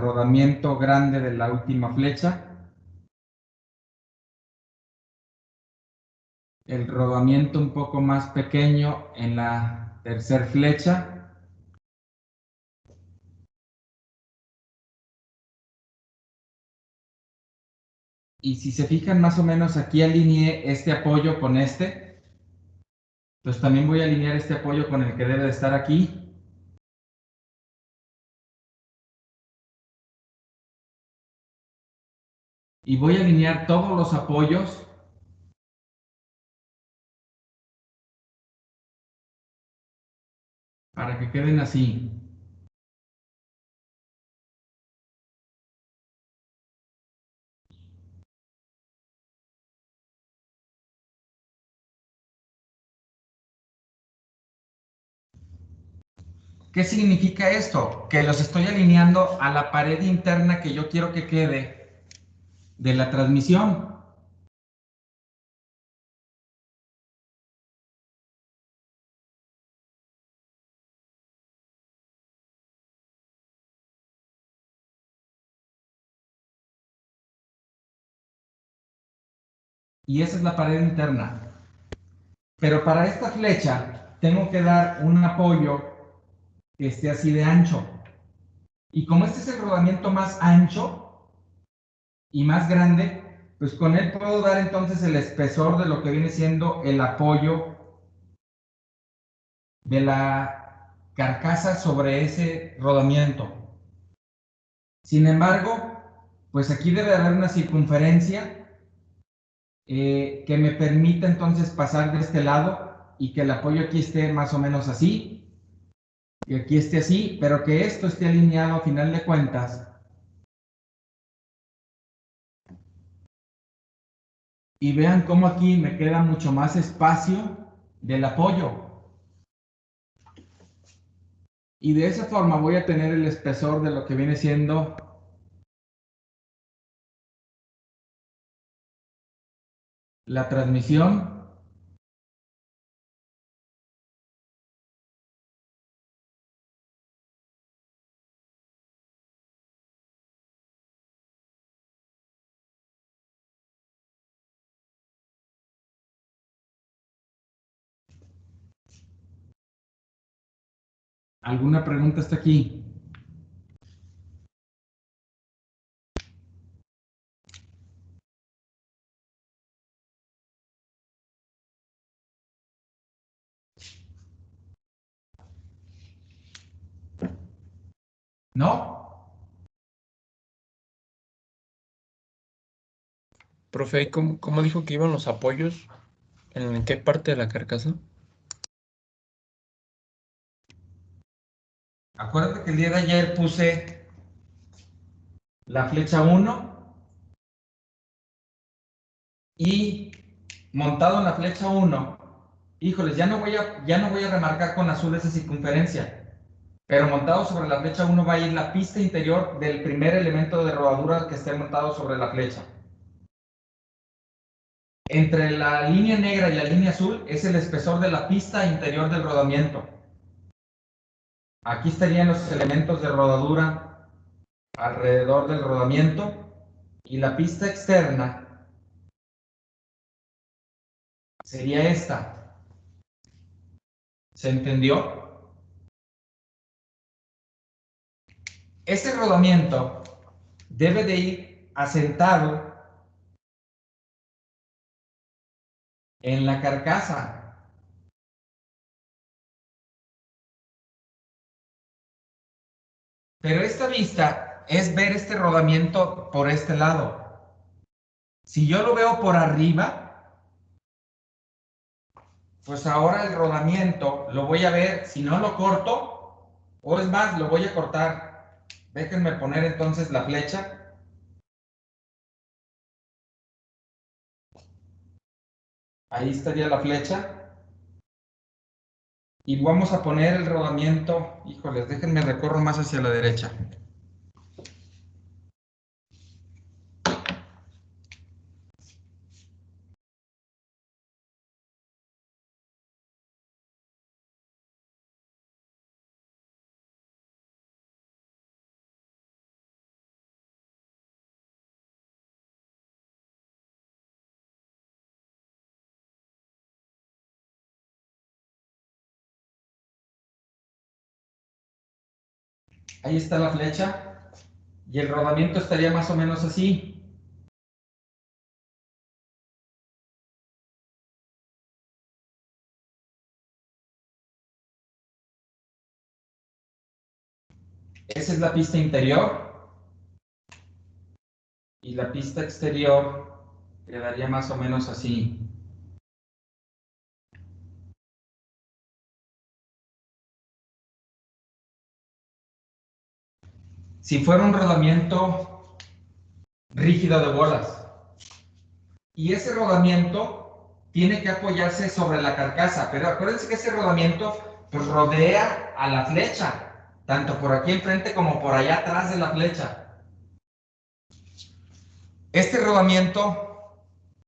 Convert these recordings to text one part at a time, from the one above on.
rodamiento grande de la última flecha, el rodamiento un poco más pequeño en la tercera flecha, y si se fijan más o menos aquí alineé este apoyo con este, pues también voy a alinear este apoyo con el que debe de estar aquí. Y voy a alinear todos los apoyos para que queden así. ¿Qué significa esto? Que los estoy alineando a la pared interna que yo quiero que quede de la transmisión. Y esa es la pared interna. Pero para esta flecha tengo que dar un apoyo que esté así de ancho. Y como este es el rodamiento más ancho y más grande, pues con él puedo dar entonces el espesor de lo que viene siendo el apoyo de la carcasa sobre ese rodamiento. Sin embargo, pues aquí debe haber una circunferencia que me permita entonces pasar de este lado y que el apoyo aquí esté más o menos así, y aquí esté así, pero que esto esté alineado a final de cuentas. Y vean cómo aquí me queda mucho más espacio del apoyo. Y de esa forma voy a tener el espesor de lo que viene siendo la transmisión. ¿Alguna pregunta hasta aquí? ¿No? Profe, ¿y cómo dijo que iban los apoyos? ¿En qué parte de la carcasa? Acuérdate que el día de ayer puse la flecha 1 y montado en la flecha 1, híjoles, ya no voy a remarcar con azul esa circunferencia, pero montado sobre la flecha 1 va a ir la pista interior del primer elemento de rodadura que esté montado sobre la flecha. Entre la línea negra y la línea azul es el espesor de la pista interior del rodamiento. Aquí estarían los elementos de rodadura alrededor del rodamiento y la pista externa sería esta. ¿Se entendió? Ese rodamiento debe de ir asentado en la carcasa. Pero esta vista es ver este rodamiento por este lado. Si yo lo veo por arriba, pues ahora el rodamiento lo voy a ver, si no lo corto, o es más, lo voy a cortar. Déjenme poner entonces la flecha. Ahí estaría la flecha. Y vamos a poner el rodamiento. Híjoles, déjenme recorro más hacia la derecha. Ahí está la flecha. Y el rodamiento estaría más o menos así. Esa es la pista interior. Y la pista exterior quedaría más o menos así. Si fuera un rodamiento rígido de bolas. Y ese rodamiento tiene que apoyarse sobre la carcasa, pero acuérdense que ese rodamiento pues rodea a la flecha, tanto por aquí enfrente como por allá atrás de la flecha. Este rodamiento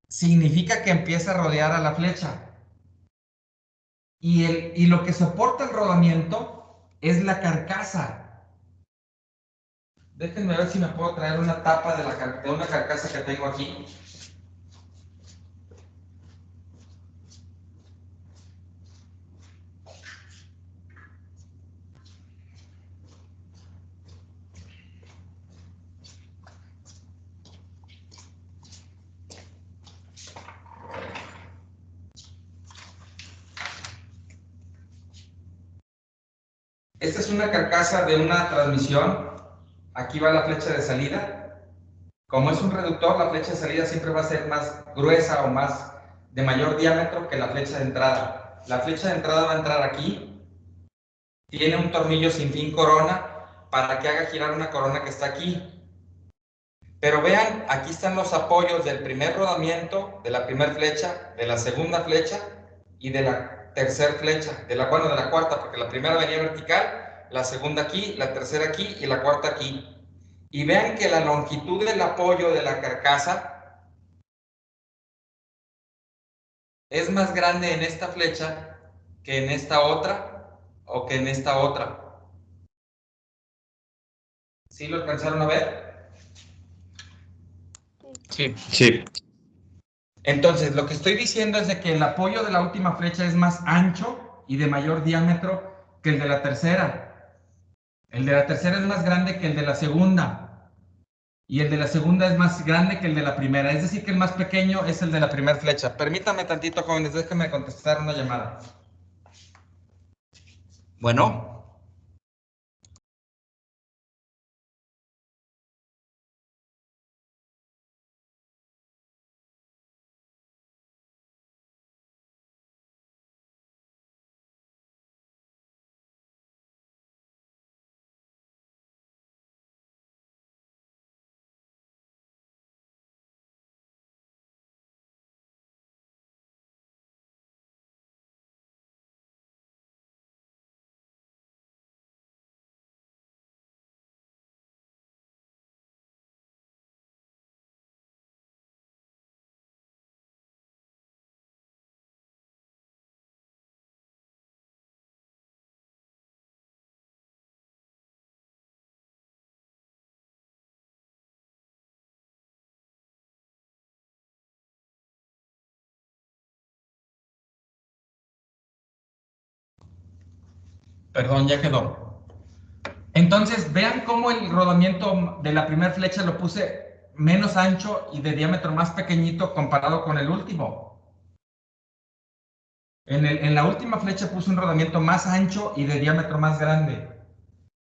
significa que empieza a rodear a la flecha. Y lo que soporta el rodamiento es la carcasa. Déjenme ver si me puedo traer una tapa de una carcasa que tengo aquí. Esta es una carcasa de una transmisión. Aquí va la flecha de salida. Como es un reductor, la flecha de salida siempre va a ser más gruesa o más de mayor diámetro que la flecha de entrada. La flecha de entrada va a entrar aquí. Tiene un tornillo sin fin corona para que haga girar una corona que está aquí. Pero vean, aquí están los apoyos del primer rodamiento, de la primera flecha, de la segunda flecha y de la tercera flecha, de la cuarta, porque la primera venía vertical, la segunda aquí, la tercera aquí y la cuarta aquí. Y vean que la longitud del apoyo de la carcasa es más grande en esta flecha que en esta otra o que en esta otra. ¿Sí lo alcanzaron a ver? Sí. Sí. Entonces, lo que estoy diciendo es de que el apoyo de la última flecha es más ancho y de mayor diámetro que el de la tercera. El de la tercera es más grande que el de la segunda. Y el de la segunda es más grande que el de la primera. Es decir, que el más pequeño es el de la primera flecha. Permítame tantito, jóvenes, déjenme contestar una llamada. Bueno. Perdón, ya quedó. Entonces, vean cómo el rodamiento de la primera flecha lo puse menos ancho y de diámetro más pequeñito comparado con el último. En la última flecha puse un rodamiento más ancho y de diámetro más grande.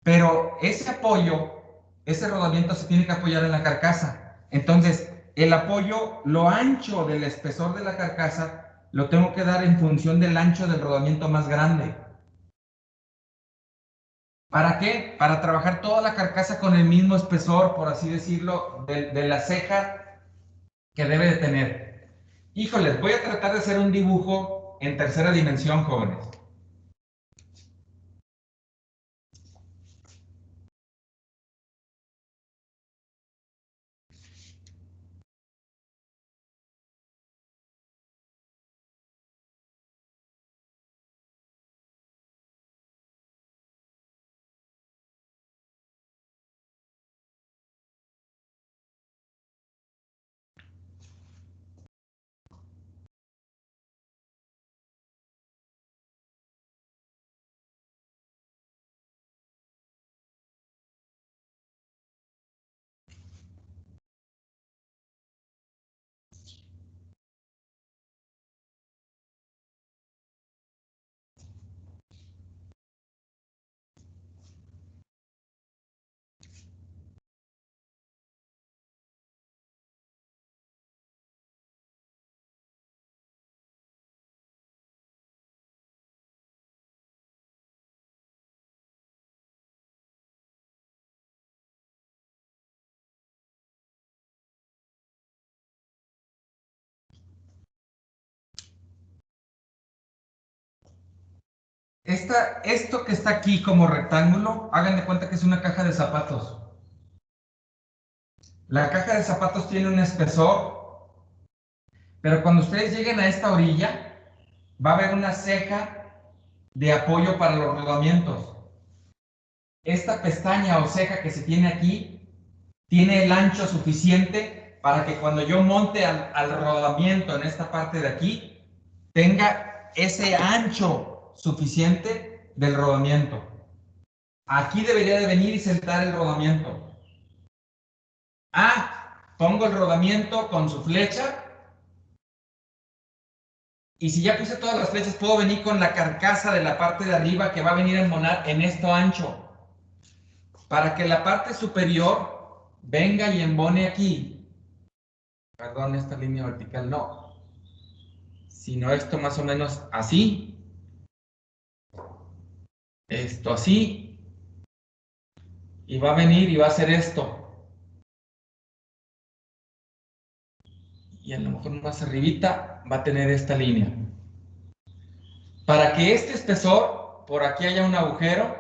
Pero ese apoyo, ese rodamiento se tiene que apoyar en la carcasa. Entonces, el apoyo, lo ancho del espesor de la carcasa, lo tengo que dar en función del ancho del rodamiento más grande. ¿Para qué? Para trabajar toda la carcasa con el mismo espesor, por así decirlo, de la ceja que debe de tener. Híjoles, voy a tratar de hacer un dibujo en tercera dimensión, jóvenes. Esto que está aquí como rectángulo, hagan de cuenta que es una caja de zapatos. La caja de zapatos tiene un espesor, pero cuando ustedes lleguen a esta orilla, va a haber una ceja de apoyo para los rodamientos. Esta pestaña o ceja que se tiene aquí, tiene el ancho suficiente para que cuando yo monte al rodamiento en esta parte de aquí, tenga ese ancho suficiente del rodamiento. Aquí debería de venir y sentar el rodamiento. Pongo el rodamiento con su flecha. Y si ya puse todas las flechas, puedo venir con la carcasa de la parte de arriba que va a venir a embonar en esto ancho. Para que la parte superior venga y embone aquí. Perdón, esta línea vertical no. Sino esto más o menos así. Esto así. Y va a venir y va a hacer esto. Y a lo mejor más arribita va a tener esta línea. Para que este espesor, por aquí haya un agujero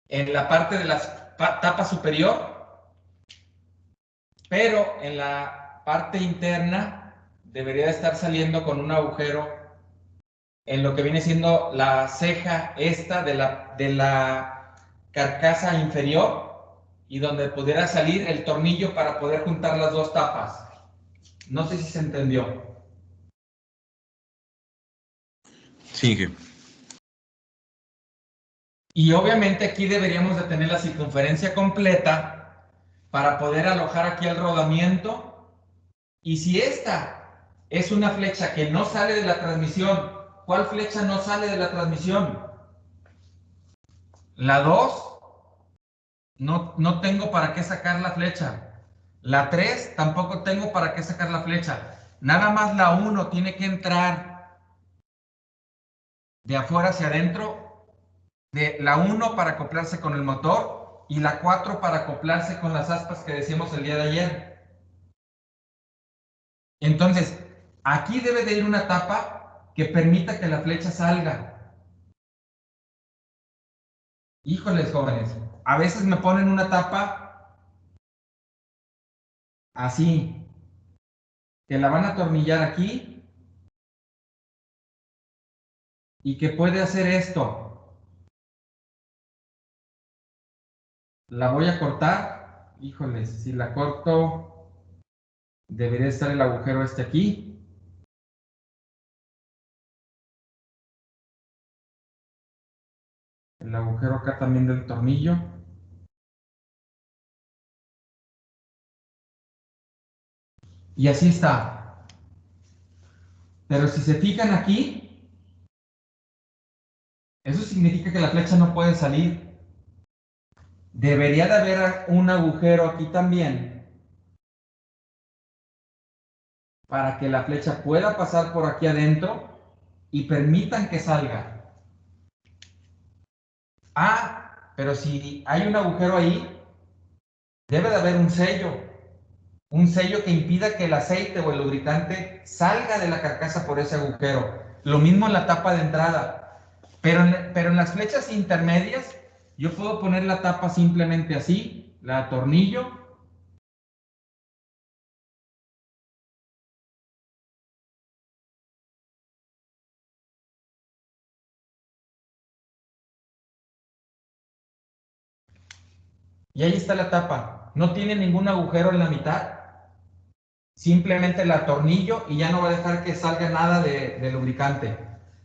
en la parte de la tapa superior, pero en la parte interna debería de estar saliendo con un agujero en lo que viene siendo la ceja esta de la carcasa inferior y donde pudiera salir el tornillo para poder juntar las dos tapas. No sé si se entendió. Sigue. Y obviamente aquí deberíamos de tener la circunferencia completa para poder alojar aquí el rodamiento. Y si esta es una flecha que no sale de la transmisión, ¿cuál flecha no sale de la transmisión? La 2, no tengo para qué sacar la flecha. La 3, tampoco tengo para qué sacar la flecha. Nada más la 1 tiene que entrar de afuera hacia adentro. De la 1 para acoplarse con el motor y la 4 para acoplarse con las aspas que decíamos el día de ayer. Entonces, aquí debe de ir una tapa que permita que la flecha salga. Híjoles, jóvenes, a veces me ponen una tapa así, que la van a atornillar aquí y que puede hacer esto. La voy a cortar. Híjoles, si la corto, debería estar el agujero este aquí. El agujero acá también del tornillo. Y así está. Pero si se fijan aquí, eso significa que la flecha no puede salir. Debería de haber un agujero aquí también para que la flecha pueda pasar por aquí adentro y permitan que salga. Pero si hay un agujero ahí, debe de haber un sello que impida que el aceite o el lubricante salga de la carcasa por ese agujero. Lo mismo en la tapa de entrada. Pero en las flechas intermedias, yo puedo poner la tapa simplemente así, la atornillo. Y ahí está la tapa. No tiene ningún agujero en la mitad. Simplemente el atornillo y ya no va a dejar que salga nada de lubricante.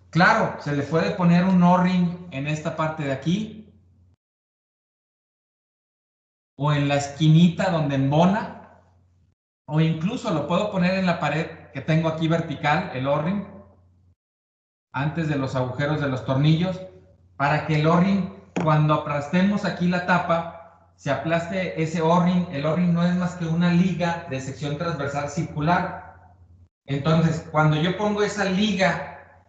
Claro, se le puede poner un O-ring en esta parte de aquí o en la esquinita donde embona, o incluso lo puedo poner en la pared que tengo aquí vertical, el O-ring, antes de los agujeros de los tornillos, para que el O-ring, cuando aplastemos aquí la tapa, se aplaste ese O-ring. El O-ring no es más que una liga de sección transversal circular. Entonces, cuando yo pongo esa liga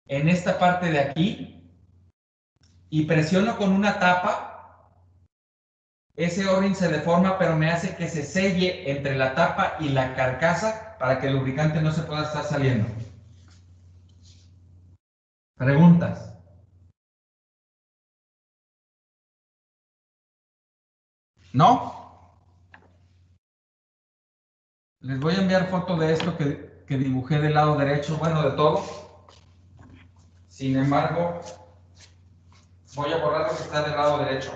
en esta parte de aquí y presiono con una tapa, ese O-ring se deforma, pero me hace que se selle entre la tapa y la carcasa para que el lubricante no se pueda estar saliendo. ¿Preguntas? ¿No? Les voy a enviar foto de esto que dibujé del lado derecho, bueno, de todo. Sin embargo, voy a borrar lo que está del lado derecho.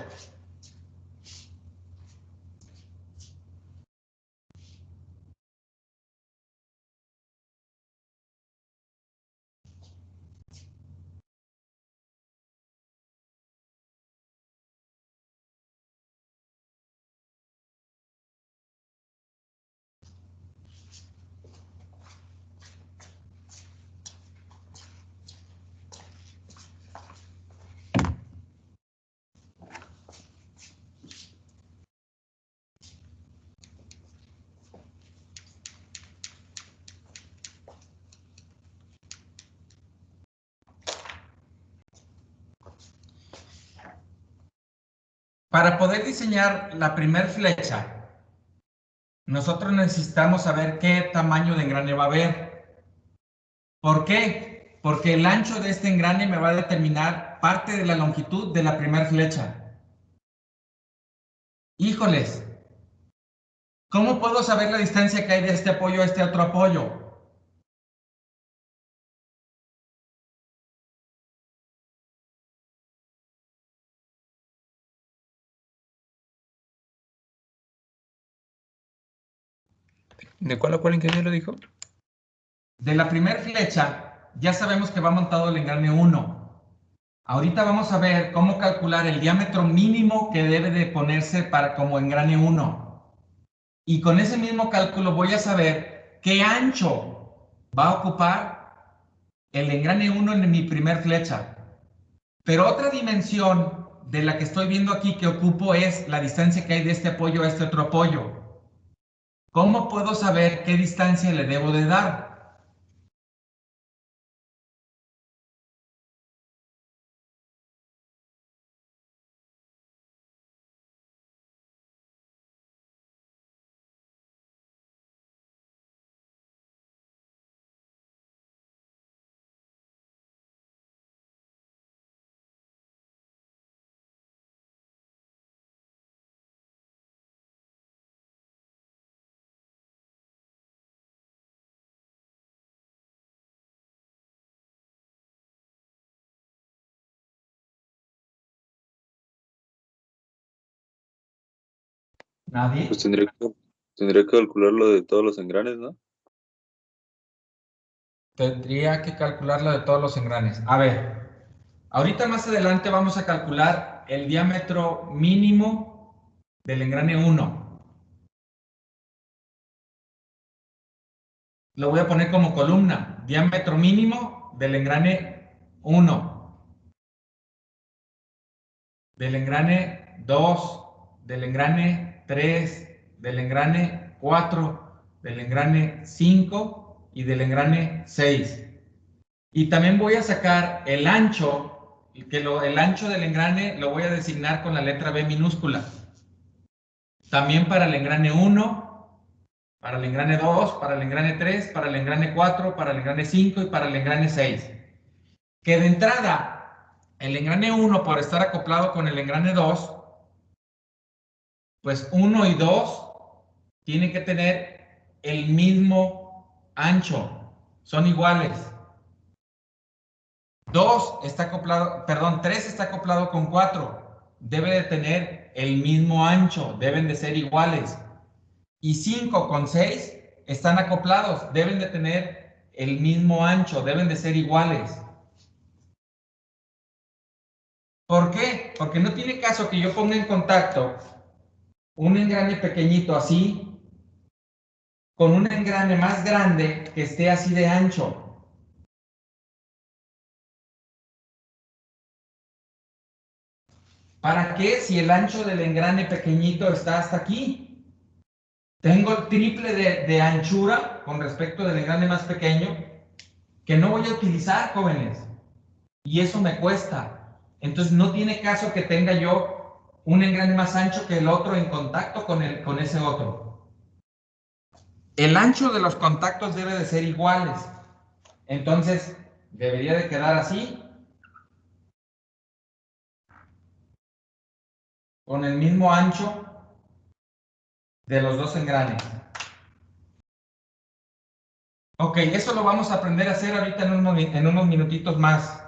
Para poder diseñar la primer flecha, nosotros necesitamos saber qué tamaño de engrane va a haber. ¿Por qué? Porque el ancho de este engrane me va a determinar parte de la longitud de la primer flecha. Híjoles, ¿cómo puedo saber la distancia que hay de este apoyo a este otro apoyo? ¿De cuál a cuál ingeniero dijo? De la primer flecha, ya sabemos que va montado el engrane 1. Ahorita vamos a ver cómo calcular el diámetro mínimo que debe de ponerse para como engrane 1. Y con ese mismo cálculo voy a saber qué ancho va a ocupar el engrane 1 en mi primer flecha. Pero otra dimensión de la que estoy viendo aquí que ocupo es la distancia que hay de este apoyo a este otro apoyo. ¿Cómo puedo saber qué distancia le debo de dar? Pues ¿Nadie? tendría que calcular lo de todos los engranes, ¿no? Tendría que calcular lo de todos los engranes. A ver, ahorita más adelante vamos a calcular el diámetro mínimo del engrane 1. Lo voy a poner como columna. Diámetro mínimo del engrane 1, del engrane 2, del engrane 3, del engrane 4, del engrane 5 y del engrane 6. Y también voy a sacar el ancho, el ancho del engrane lo voy a designar con la letra B minúscula. También para el engrane 1, para el engrane 2, para el engrane 3, para el engrane 4, para el engrane 5 y para el engrane 6. Que de entrada, el engrane 1, por estar acoplado con el engrane 2, pues 1 y 2 tienen que tener el mismo ancho, son iguales. 2 está acoplado, perdón, 3 está acoplado con 4, debe de tener el mismo ancho, deben de ser iguales. Y 5 con 6 están acoplados, deben de tener el mismo ancho, deben de ser iguales. ¿Por qué? Porque no tiene caso que yo ponga en contacto un engrane pequeñito así con un engrane más grande que esté así de ancho. ¿Para qué si el ancho del engrane pequeñito está hasta aquí? Tengo el triple de anchura con respecto del engrane más pequeño que no voy a utilizar, jóvenes. Y eso me cuesta. Entonces no tiene caso que tenga yo un engrane más ancho que el otro en contacto con ese otro. El ancho de los contactos debe de ser iguales. Entonces debería de quedar así con el mismo ancho de los dos engranes. Ok, eso lo vamos a aprender a hacer ahorita en unos minutitos más.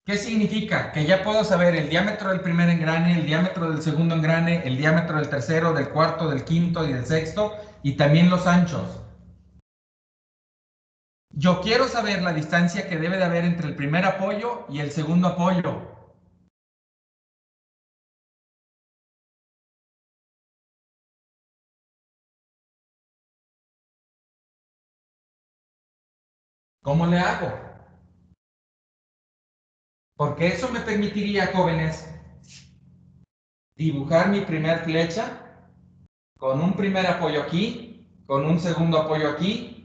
¿Qué significa? Que ya puedo saber el diámetro del primer engrane, el diámetro del segundo engrane, el diámetro del tercero, del cuarto, del quinto y del sexto, y también los anchos. Yo quiero saber la distancia que debe de haber entre el primer apoyo y el segundo apoyo. ¿Cómo le hago? Porque eso me permitiría, jóvenes, dibujar mi primer flecha con un primer apoyo aquí, con un segundo apoyo aquí,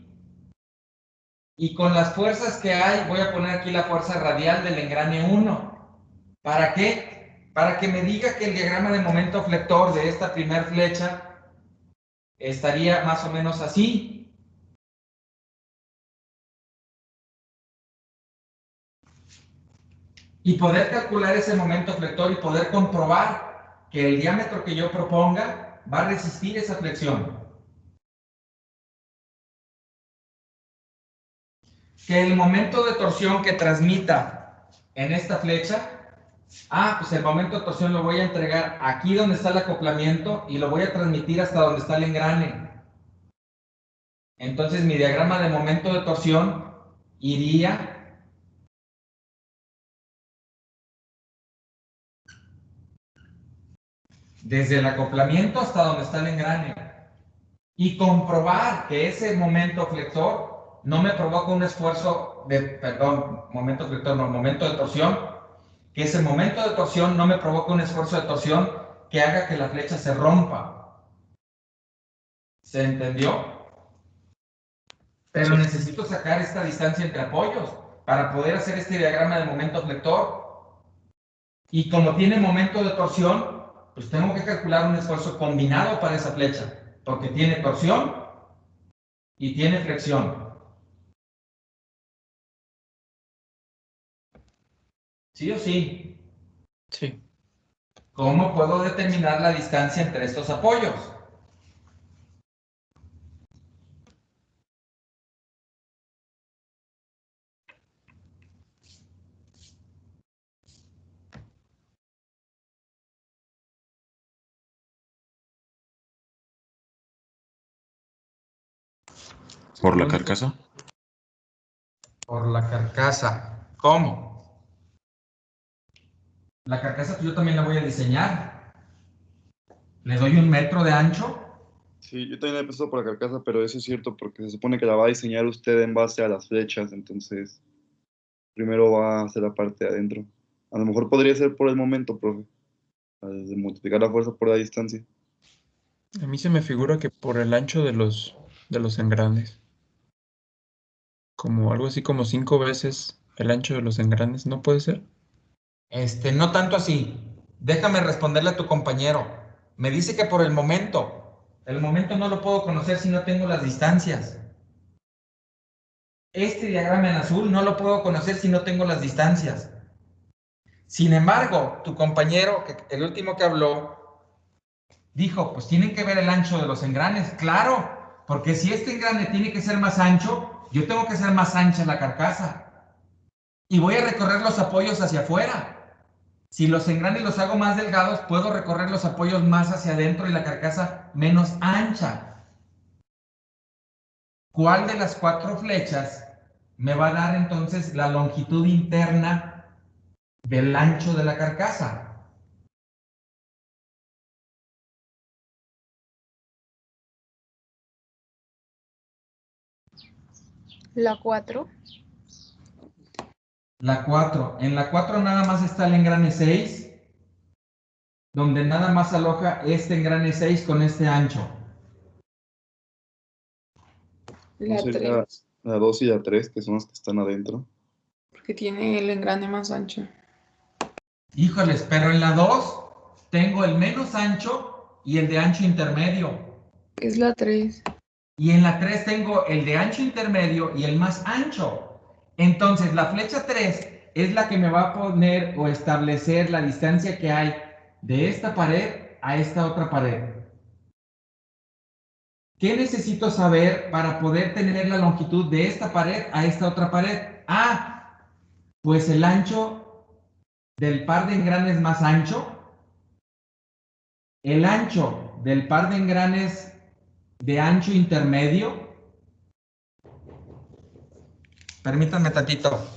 y con las fuerzas que hay, voy a poner aquí la fuerza radial del engrane 1. ¿Para qué? Para que me diga que el diagrama de momento flector de esta primer flecha estaría más o menos así. Y poder calcular ese momento flector y poder comprobar que el diámetro que yo proponga va a resistir esa flexión. Que el momento de torsión que transmita en esta flecha, pues el momento de torsión lo voy a entregar aquí donde está el acoplamiento y lo voy a transmitir hasta donde está el engrane. Entonces mi diagrama de momento de torsión iría desde el acoplamiento hasta donde está el engrane. Y comprobar que ese momento flector no me provoca un esfuerzo momento flector, no, momento de torsión, que ese momento de torsión no me provoca un esfuerzo de torsión que haga que la flecha se rompa. ¿Se entendió? Pero necesito sacar esta distancia entre apoyos para poder hacer este diagrama de momento flector. Y como tiene momento de torsión, pues tengo que calcular un esfuerzo combinado para esa flecha, porque tiene torsión y tiene flexión. ¿Sí o sí? Sí. ¿Cómo puedo determinar la distancia entre estos apoyos? ¿Por la carcasa? Por la carcasa. ¿Cómo? La carcasa yo también la voy a diseñar. Le doy 1 metro de ancho. Sí, yo también he empezado por la carcasa, pero eso es cierto porque se supone que la va a diseñar usted en base a las flechas, entonces primero va a hacer la parte de adentro. A lo mejor podría ser por el momento, profe, de multiplicar la fuerza por la distancia. A mí se me figura que por el ancho de los engranes. Como algo así como 5 veces el ancho de los engranes, ¿no puede ser? No tanto así. Déjame responderle a tu compañero. Me dice que por el momento. El momento no lo puedo conocer si no tengo las distancias. Este diagrama en azul no lo puedo conocer si no tengo las distancias. Sin embargo, tu compañero, el último que habló, dijo, pues tienen que ver el ancho de los engranes. Claro, porque si este engrane tiene que ser más ancho, yo tengo que hacer más ancha la carcasa. Y voy a recorrer los apoyos hacia afuera. Si los engranes los hago más delgados, puedo recorrer los apoyos más hacia adentro y la carcasa menos ancha. ¿Cuál de las 4 flechas me va a dar entonces la longitud interna del ancho de la carcasa? La 4. La 4. En la 4 nada más está el engrane 6, donde nada más aloja este engrane 6 con este ancho. La Sería 3, la 2 y la 3, que son las que están adentro. porque tiene el engrane más ancho. Híjoles, pero en la 2 tengo el menos ancho y el de ancho intermedio. Es la 3. Y en la 3 tengo el de ancho intermedio y el más ancho. Entonces, la flecha 3 es la que me va a poner o establecer la distancia que hay de esta pared a esta otra pared. ¿Qué necesito saber para poder tener la longitud de esta pared a esta otra pared? Ah, pues el ancho del par de engranes más ancho, el ancho del par de engranes de ancho intermedio. Permítanme tantito.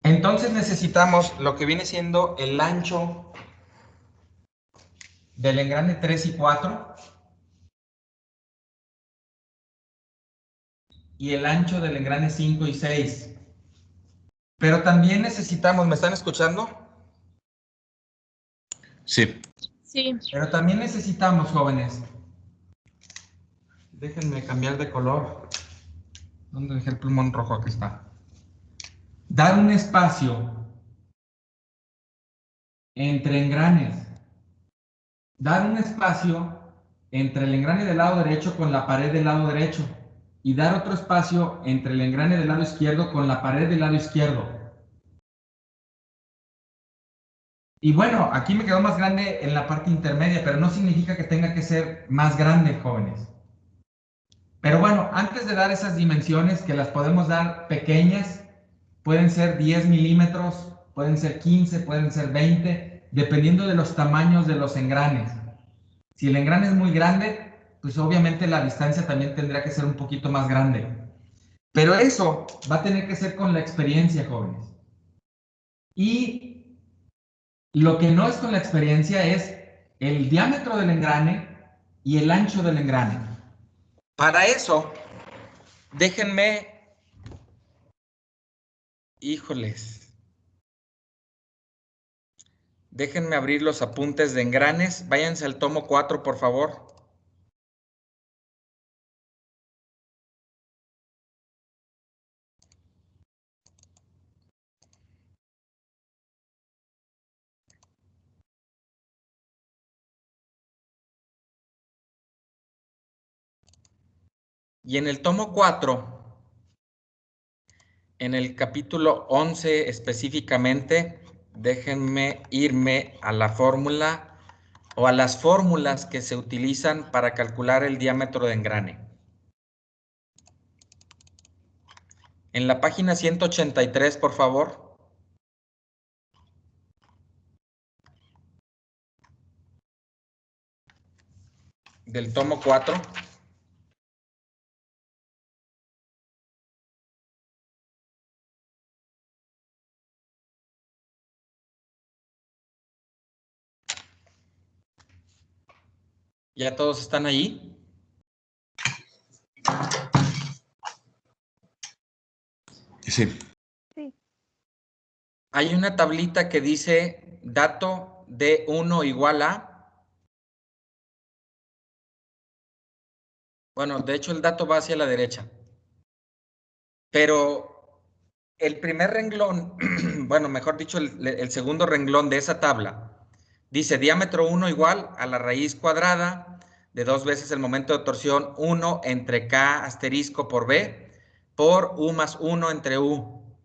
Entonces necesitamos lo que viene siendo el ancho del engrane 3 y 4 y el ancho del engrane 5 y 6. Pero también necesitamos, ¿me están escuchando? Sí. Sí. Pero también necesitamos, jóvenes. Déjenme cambiar de color. ¿Dónde dejé el plumón rojo? Aquí está. Dar un espacio entre engranes. Dar un espacio entre el engrane del lado derecho con la pared del lado derecho. Y dar otro espacio entre el engrane del lado izquierdo con la pared del lado izquierdo. Y bueno, aquí me quedó más grande en la parte intermedia, pero no significa que tenga que ser más grande, jóvenes. Pero bueno, antes de dar esas dimensiones, que las podemos dar pequeñas, pueden ser 10 milímetros, pueden ser 15, pueden ser 20, dependiendo de los tamaños de los engranes. Si el engrane es muy grande, pues obviamente la distancia también tendrá que ser un poquito más grande. Pero eso va a tener que ser con la experiencia, jóvenes. Y lo que no es con la experiencia es el diámetro del engrane y el ancho del engrane. Para eso, déjenme... Híjoles. Déjenme abrir los apuntes de engranes. Váyanse al tomo 4, por favor. Y en el tomo 4, en el capítulo 11 específicamente, déjenme irme a la fórmula o a las fórmulas que se utilizan para calcular el diámetro de engrane. En la página 183, por favor. Del tomo 4. ¿Ya todos están ahí? Sí. Sí. Hay una tablita que dice dato D1 igual a... Bueno, de hecho el dato va hacia la derecha. Pero el primer renglón, bueno, mejor dicho, el segundo renglón de esa tabla, dice diámetro 1 igual a la raíz cuadrada de 2 veces el momento de torsión 1 entre K asterisco por B por U más 1 entre U.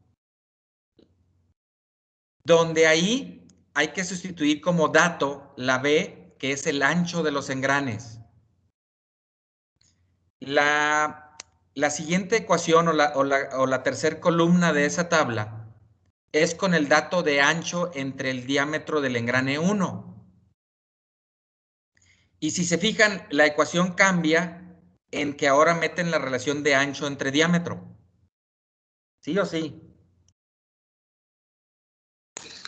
Donde ahí hay que sustituir como dato la B, que es el ancho de los engranes. La siguiente ecuación o la tercera columna de esa tabla es con el dato de ancho entre el diámetro del engrane 1. Y si se fijan, la ecuación cambia en que ahora meten la relación de ancho entre diámetro. ¿Sí o sí?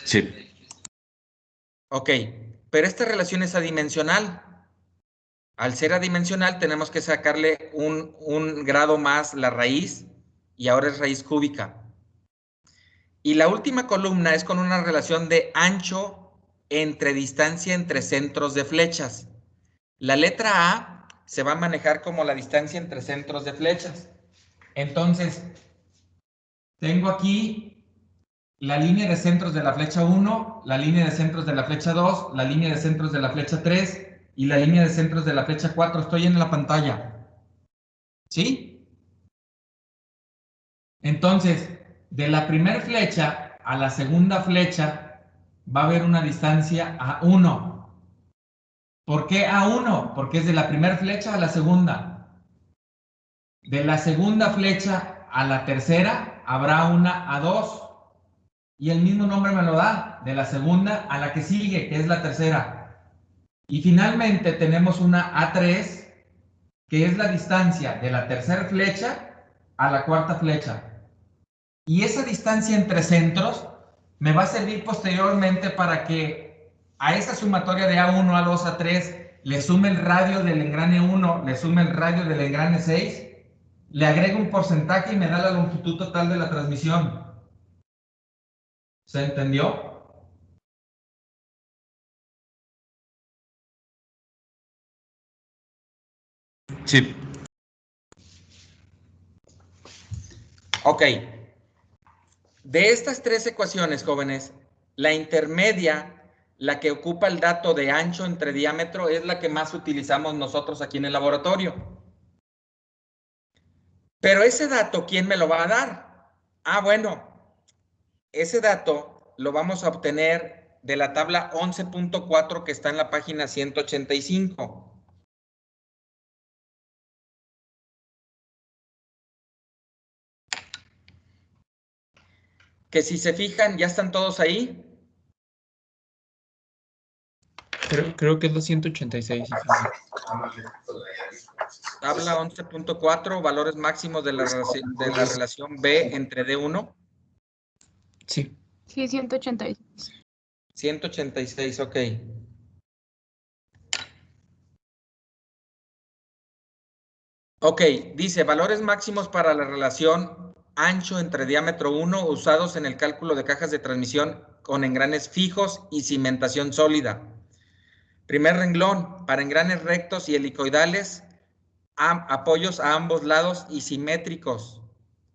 Sí. Ok, pero esta relación es adimensional. Al ser adimensional tenemos que sacarle un grado más la raíz y ahora es raíz cúbica. Y la última columna es con una relación de ancho entre distancia entre centros de flechas. La letra A se va a manejar como la distancia entre centros de flechas. Entonces, tengo aquí la línea de centros de la flecha 1, la línea de centros de la flecha 2, la línea de centros de la flecha 3 y la línea de centros de la flecha 4. Estoy en la pantalla. ¿Sí? Entonces, de la primera flecha a la segunda flecha va a haber una distancia a 1. ¿Por qué a 1? Porque es de la primera flecha a la segunda. De la segunda flecha a la tercera habrá una a 2. Y el mismo nombre me lo da, de la segunda a la que sigue, que es la tercera. Y finalmente tenemos una A3, que es la distancia de la tercera flecha a la cuarta flecha. Y esa distancia entre centros me va a servir posteriormente para que a esa sumatoria de A1, A2, A3 le sume el radio del engrane 1, le sume el radio del engrane 6, le agrego un porcentaje y me da la longitud total de la transmisión. ¿Se entendió? Sí. Ok. De estas tres ecuaciones, jóvenes, la intermedia, la que ocupa el dato de ancho entre diámetro, es la que más utilizamos nosotros aquí en el laboratorio. Pero ese dato, ¿quién me lo va a dar? Ah, bueno, ese dato lo vamos a obtener de la tabla 11.4 que está en la página 185. que si se fijan, ya están todos ahí. Creo que es la 186. Tabla 11.4, valores máximos de la relación B entre D1. Sí. Sí, 186. 186, ok. Ok, dice valores máximos para la relación ancho entre diámetro 1 usados en el cálculo de cajas de transmisión con engranes fijos y cimentación sólida. Primer renglón, para engranes rectos y helicoidales, apoyos a ambos lados y simétricos.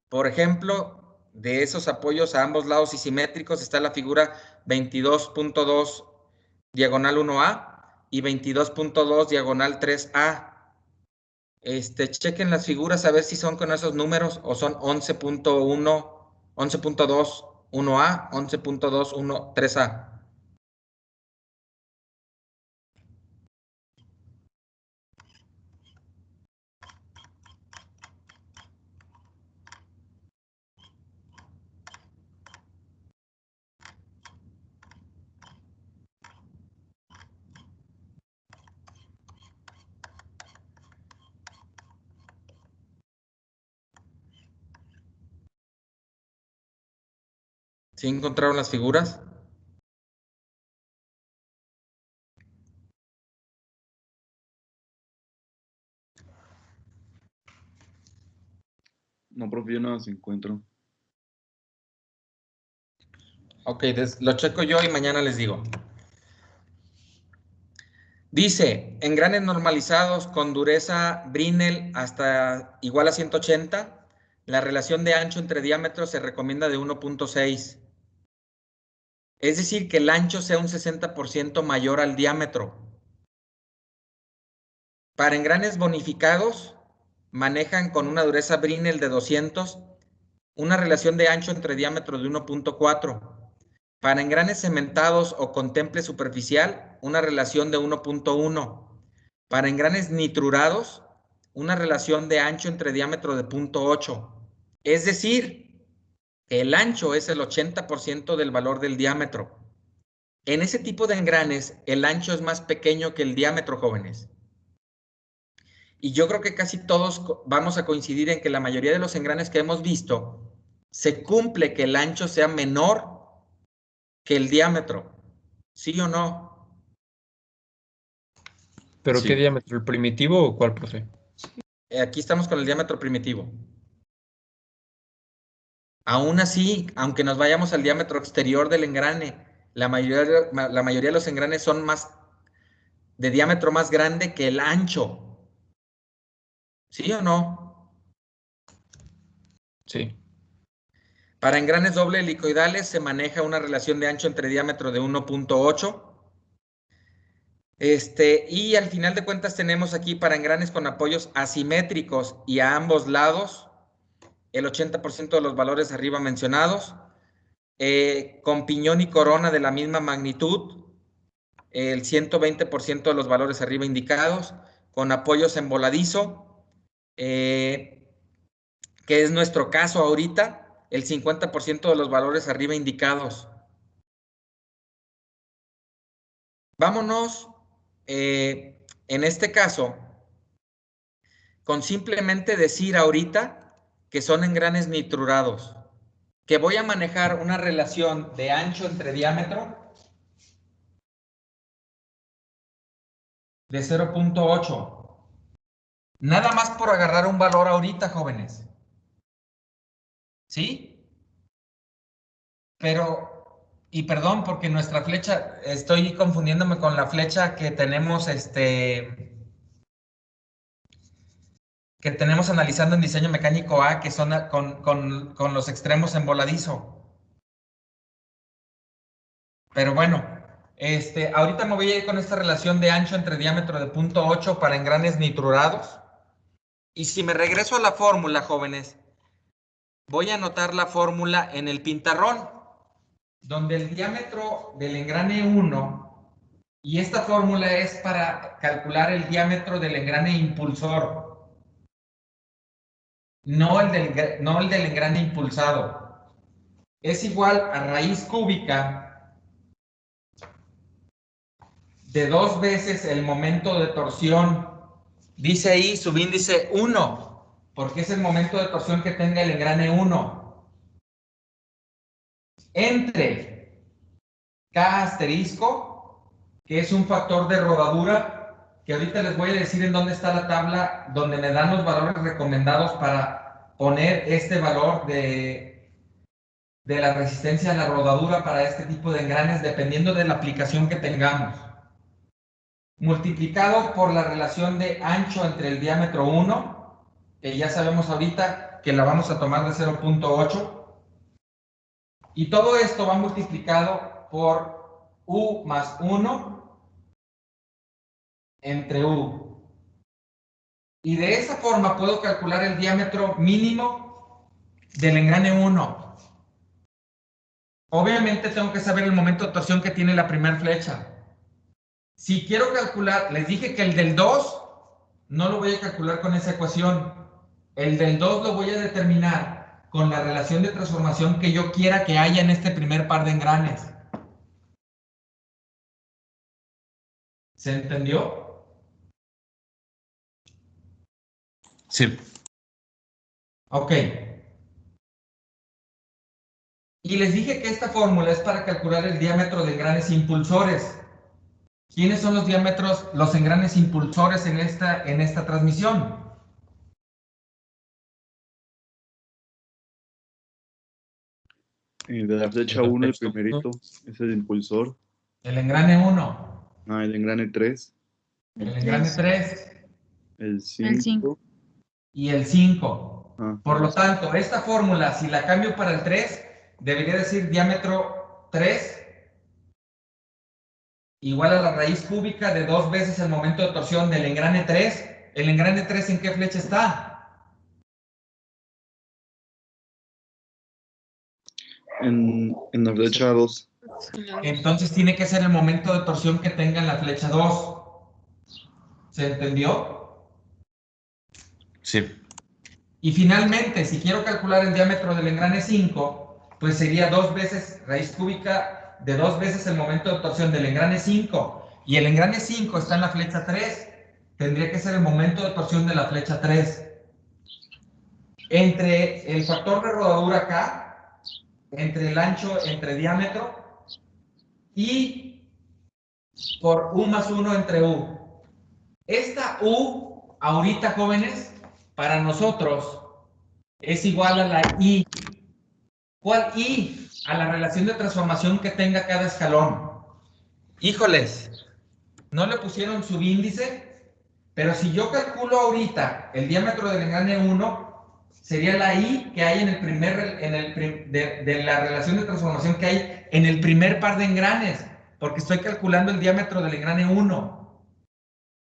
Por ejemplo, de esos apoyos a ambos lados y simétricos está la figura 22.2 diagonal 1A y 22.2 diagonal 3A. Chequen las figuras a ver si son con esos números o son 11.1, 11.2, 1A, 11.2, 1, 3A. ¿Sí encontraron las figuras? No, profe, yo no las encuentro. Ok, lo checo yo y mañana les digo. Dice, engranes normalizados con dureza Brinell hasta igual a 180, la relación de ancho entre diámetros se recomienda de 1.6. Es decir, que el ancho sea un 60% mayor al diámetro. Para engranes bonificados, manejan con una dureza Brinell de 200, una relación de ancho entre diámetro de 1.4. Para engranes cementados o con temple superficial, una relación de 1.1. Para engranes nitrurados, una relación de ancho entre diámetro de 0.8. Es decir, que el ancho es el 80% del valor del diámetro. En ese tipo de engranes, el ancho es más pequeño que el diámetro, jóvenes. Y yo creo que casi todos vamos a coincidir en que la mayoría de los engranes que hemos visto, se cumple que el ancho sea menor que el diámetro. ¿Sí o no? ¿Pero Sí. qué diámetro? ¿El primitivo o cuál, profe? Aquí estamos con el diámetro primitivo. Aún así, aunque nos vayamos al diámetro exterior del engrane, la mayoría de los engranes son de diámetro más grande que el ancho. ¿Sí o no? Sí. Para engranes doble helicoidales se maneja una relación de ancho entre diámetro de 1.8. Y al final de cuentas tenemos aquí para engranes con apoyos asimétricos y a ambos lados, el 80% de los valores arriba mencionados, con piñón y corona de la misma magnitud, el 120% de los valores arriba indicados, con apoyos en voladizo, que es nuestro caso ahorita, el 50% de los valores arriba indicados. Vámonos, en este caso, con simplemente decir ahorita que son engranes nitrurados, que voy a manejar una relación de ancho entre diámetro de 0.8. Nada más por agarrar un valor ahorita, jóvenes. ¿Sí? Pero, y perdón, porque nuestra flecha, estoy confundiéndome con la flecha que tenemos, que tenemos analizando en diseño mecánico A, que son con los extremos en voladizo. Pero bueno, ahorita me voy a ir con esta relación de ancho entre diámetro de 0.8 para engranes nitrurados. Y si me regreso a la fórmula, jóvenes, voy a anotar la fórmula en el pintarrón, donde el diámetro del engrane 1, y esta fórmula es para calcular el diámetro del engrane impulsor, no el del engrane impulsado. es igual a raíz cúbica de 2 veces el momento de torsión. Dice ahí subíndice 1, porque es el momento de torsión que tenga el engrane 1. Entre K asterisco, que es un factor de rodadura, que ahorita les voy a decir en dónde está la tabla donde me dan los valores recomendados para poner este valor de la resistencia a la rodadura para este tipo de engranes, dependiendo de la aplicación que tengamos. Multiplicado por la relación de ancho entre el diámetro 1, que ya sabemos ahorita que la vamos a tomar de 0.8, y todo esto va multiplicado por U más 1 entre U. Y de esa forma puedo calcular el diámetro mínimo del engrane 1. Obviamente tengo que saber el momento de torsión que tiene la primera flecha. Si quiero calcular, les dije que el del 2 no lo voy a calcular con esa ecuación. El del 2 lo voy a determinar con la relación de transformación que yo quiera que haya en este primer par de engranes. ¿Se entendió? Sí. Ok. Y les dije que esta fórmula es para calcular el diámetro de engranes impulsores. ¿Quiénes son los diámetros, los engranes impulsores en esta transmisión? De la flecha El 1, el contexto, ¿no? primerito, es el impulsor. El engrane 1, El engrane 3, el El engrane 3, 3 el el 5. 5. y el 5. Por El lo tanto, esta fórmula, si la cambio para el 3, debería decir diámetro 3 igual a la raíz cúbica de 2 veces el momento de torsión del engrane 3. ¿El engrane 3 en qué flecha está? en la flecha 2. Entonces tiene que ser el momento de torsión que tenga en la flecha 2. ¿Se entendió? Sí. Y finalmente, si quiero calcular el diámetro del engrane 5, pues sería 2 veces raíz cúbica de 2 veces el momento de torsión del engrane 5. Y el engrane 5 está en la flecha 3. Tendría que ser el momento de torsión de la flecha 3. Entre el factor de rodadura K, entre el ancho, entre diámetro, y por U más 1 entre U. Esta U, ahorita jóvenes, para nosotros es igual a la I. ¿Cuál I? A la relación de transformación que tenga cada escalón. Híjoles, no le pusieron subíndice, pero si yo calculo ahorita el diámetro del engrane 1, sería la I que hay en el de la relación de transformación que hay en el primer par de engranes, porque estoy calculando el diámetro del engrane 1.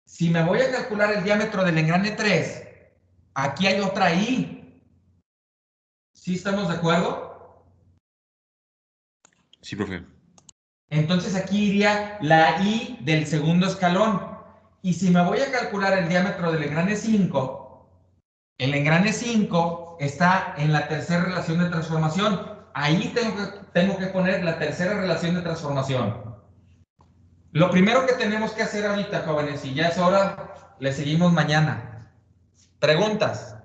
Si me voy a calcular el diámetro del engrane 3, aquí hay otra I. ¿Sí estamos de acuerdo? Sí, profe. Entonces aquí iría la I del segundo escalón. Y si me voy a calcular el diámetro del engrane 5, el engrane 5 está en la tercera relación de transformación. Ahí tengo que poner la tercera relación de transformación. Lo primero que tenemos que hacer ahorita, jóvenes, y ya es hora, le seguimos mañana. Preguntas.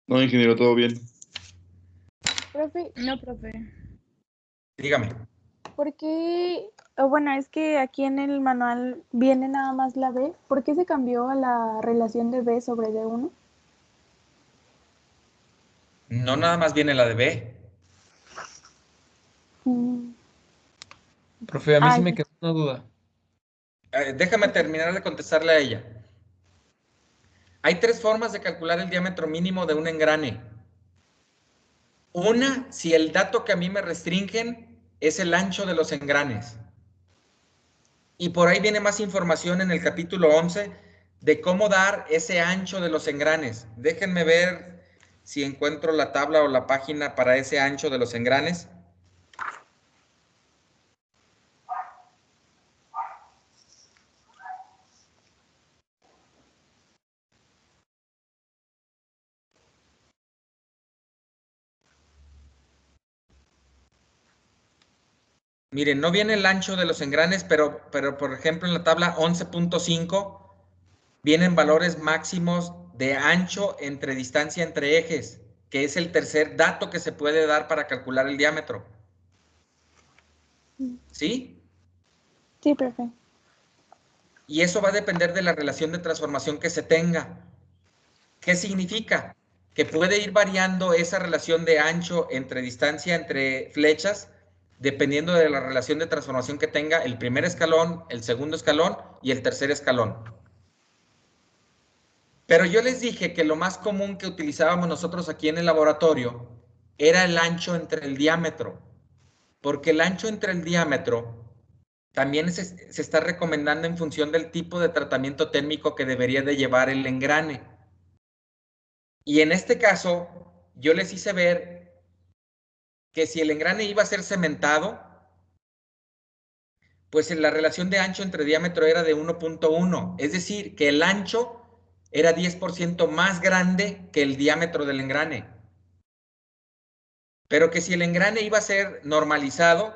No, ingeniero, todo bien. Profe, no, profe. Dígame. ¿Por qué? Bueno, es que aquí en el manual viene nada más la B. ¿Por qué se cambió a la relación de B sobre D1? No nada más viene la de B. Mm. Profe, a mí sí Ay, me quedó una duda. Déjame terminar de contestarle a ella. Hay 3 formas de calcular el diámetro mínimo de un engrane. Una, si el dato que a mí me restringen es el ancho de los engranes. Y por ahí viene más información en el capítulo 11 de cómo dar ese ancho de los engranes. Déjenme ver si encuentro la tabla o la página para ese ancho de los engranes. miren, no viene el ancho de los engranes, pero por ejemplo en la tabla 11.5 vienen valores máximos de ancho entre distancia entre ejes, que es el tercer dato que se puede dar para calcular el diámetro. ¿Sí? Sí, profe. Y eso va a depender de la relación de transformación que se tenga. ¿Qué significa? Que puede ir variando esa relación de ancho entre distancia entre flechas, dependiendo de la relación de transformación que tenga el primer escalón, el segundo escalón y el tercer escalón. Pero yo les dije que lo más común que utilizábamos nosotros aquí en el laboratorio era el ancho entre el diámetro, porque el ancho entre el diámetro también se está recomendando en función del tipo de tratamiento térmico que debería de llevar el engrane. Y en este caso, yo les hice ver que si el engrane iba a ser cementado, pues la relación de ancho entre diámetro era de 1.1, es decir, que el ancho era 10% más grande que el diámetro del engrane. Pero que si el engrane iba a ser normalizado,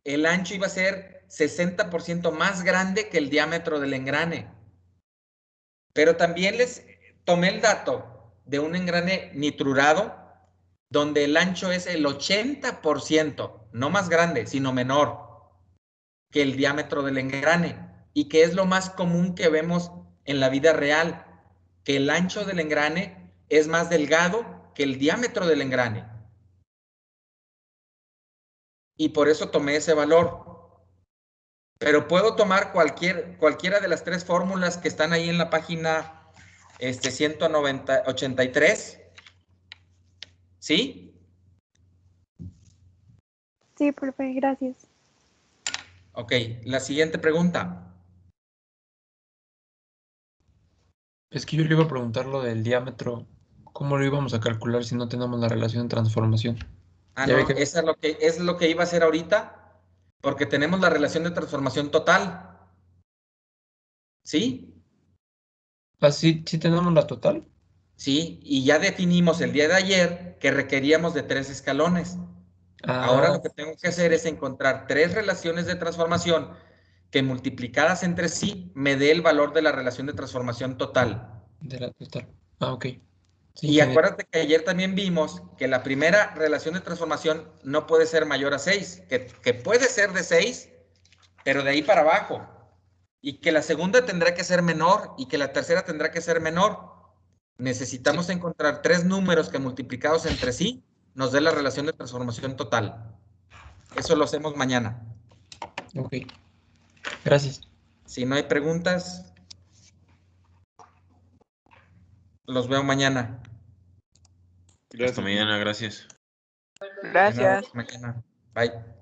el ancho iba a ser 60% más grande que el diámetro del engrane. Pero también les tomé el dato de un engrane nitrurado, donde el ancho es el 80%, no más grande, sino menor que el diámetro del engrane, y que es lo más común que vemos en la vida real, que el ancho del engrane es más delgado que el diámetro del engrane. Y por eso tomé ese valor. Pero puedo tomar cualquiera de las tres fórmulas que están ahí en la página 183. ¿Sí? Sí, profe, gracias. Ok, la siguiente pregunta. Es que yo le iba a preguntar lo del diámetro. ¿Cómo lo íbamos a calcular si no tenemos la relación de transformación? Ah, Ya ve no, que... es lo que iba a hacer ahorita, porque tenemos la relación de transformación total. ¿Sí? Ah, sí, sí tenemos la total. Sí, y ya definimos el día de ayer que requeríamos de 3 escalones. Ahora Ah, lo que tengo que sí, hacer sí. es encontrar 3 relaciones de transformación que multiplicadas entre sí me dé el valor de la relación de transformación total. De la total. Ah, ok. Sí, Y genial. acuérdate que ayer también vimos que la primera relación de transformación no puede ser mayor a 6, que puede ser de 6, pero de ahí para abajo. Y que la segunda tendrá que ser menor y que la tercera tendrá que ser menor. Sí, Necesitamos encontrar 3 números que multiplicados entre sí nos dé la relación de transformación total. Eso lo hacemos mañana. ok. Gracias. Si no hay preguntas, los veo mañana. Hasta Gracias. mañana, gracias. De nada, Gracias. hasta mañana. Bye.